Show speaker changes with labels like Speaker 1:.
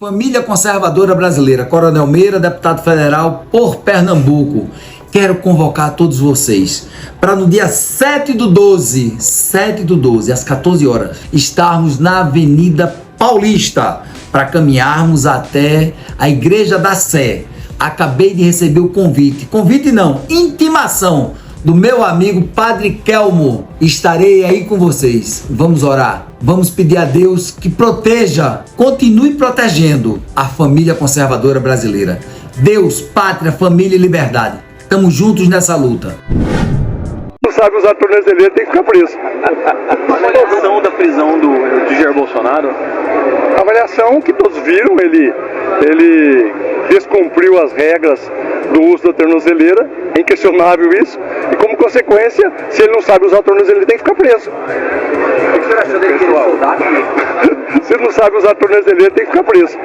Speaker 1: Família Conservadora Brasileira, Coronel Meira, deputado federal por Pernambuco. Quero convocar todos vocês para no dia 7/12, às 14 horas, estarmos na Avenida Paulista para caminharmos até a Igreja da Sé. Acabei de receber o convite não, intimação do meu amigo Padre Kelmo. Estarei aí com vocês. Vamos orar. Vamos pedir a Deus que proteja, continue protegendo a família conservadora brasileira. Deus, pátria, família e liberdade. Estamos juntos nessa luta.
Speaker 2: Não sabe usar tornozeleira, tem que ficar preso.
Speaker 3: A avaliação da prisão de Jair Bolsonaro?
Speaker 2: A avaliação que todos viram, ele descumpriu as regras do uso da tornozeleira, é inquestionável isso, e como consequência, se ele não sabe usar a tornozeleira, ele tem que ficar preso.
Speaker 3: O que o senhor achou daquele soldado?
Speaker 2: Se ele não sabe usar a tornozeleira, ele tem que ficar preso.